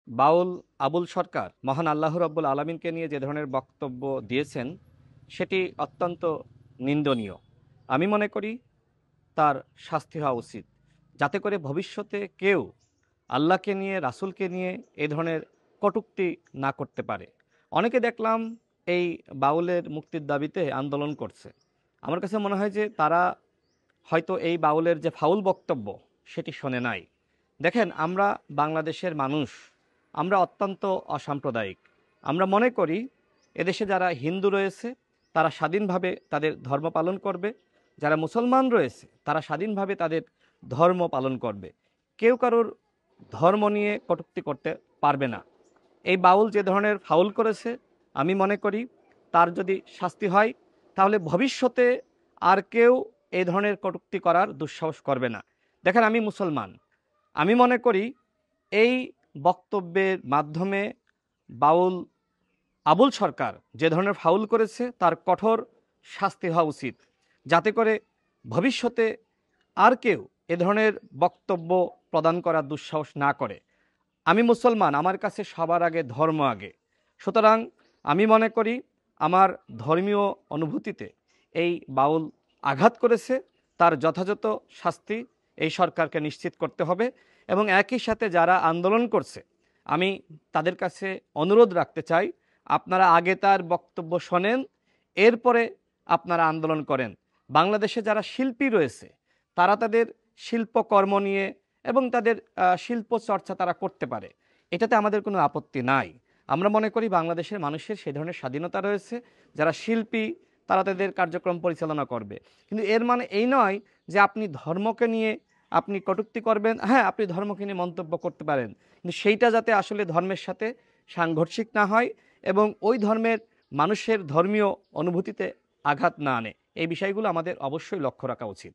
বাউল আবুল সরকার মহান আল্লাহ রাব্বুল আলামিনকে নিয়ে যে ধরনের বক্তব্য দিয়েছেন সেটি অত্যন্ত নিন্দনীয়। আমি মনে করি তার শাস্তি হওয়া উচিত, যাতে করে ভবিষ্যতে কেউ আল্লাহকে নিয়ে, রাসূলকে নিয়ে এই ধরনের কটূক্তি না করতে পারে। অনেকে দেখলাম এই বাউলের মুক্তির দাবিতে আন্দোলন করছে। আমার কাছে মনে হয় যে তারা হয়তো এই বাউলের যে ফাউল বক্তব্য সেটি শোনে নাই। দেখেন, আমরা বাংলাদেশের মানুষ, আমরা অত্যন্ত অসাম্প্রদায়িক। আমরা মনে করি এদেশে যারা হিন্দু রয়েছে তারা স্বাধীনভাবে তাদের ধর্ম পালন করবে, যারা মুসলমান রয়েছে তারা স্বাধীনভাবে তাদের ধর্ম পালন করবে। কেউ কারোর ধর্ম নিয়ে কটূক্তি করতে পারবে না। এই বাউল যে ধরনের ফাউল করেছে, আমি মনে করি তার যদি শাস্তি হয় তাহলে ভবিষ্যতে আর কেউ এই ধরনের কটূক্তি করার দুঃসাহস করবে না। দেখেন, আমি মুসলমান, আমি মনে করি এই বক্তব্যের মাধ্যমে বাউল আবুল সরকার যে ধরনের ফাউল করেছে তার কঠোর শাস্তি হওয়া উচিত, যাতে করে ভবিষ্যতে আর কেউ এ ধরনের বক্তব্য প্রদান করার দুঃসাহস না করে। আমি মুসলমান, আমার কাছে সবার আগে ধর্ম আগে। সুতরাং আমি মনে করি আমার ধর্মীয় অনুভূতিতে এই বাউল আঘাত করেছে, তার যথাযথ শাস্তি এই সরকারকে নিশ্চিত করতে হবে। এবং একই সাথে যারা আন্দোলন করছে, আমি তাদের কাছে অনুরোধ রাখতে চাই, আপনারা আগে তার বক্তব্য শোনেন, এরপরে আপনারা আন্দোলন করেন। বাংলাদেশে যারা শিল্পী রয়েছে তারা তাদের শিল্পকর্ম নিয়ে এবং তাদের শিল্প চর্চা তারা করতে পারে, এটাতে আমাদের কোনো আপত্তি নাই। আমরা মনে করি বাংলাদেশের মানুষের সেই ধরনের স্বাধীনতা রয়েছে, যারা শিল্পী তারা তাদের কার্যক্রম পরিচালনা করবে। কিন্তু এর মানে এই নয় যে আপনি ধর্মকে নিয়ে আপনি কটূক্তি করবেন। হ্যাঁ, আপনি ধর্মকে নিয়ে মন্তব্য করতে পারেন, কিন্তু সেইটা যাতে আসলে ধর্মের সাথে সাংঘর্ষিক না হয় এবং ওই ধর্মের মানুষের ধর্মীয় অনুভূতিতে আঘাত না আনে। এই বিষয়গুলো আমাদের অবশ্যই লক্ষ্য রাখা উচিত।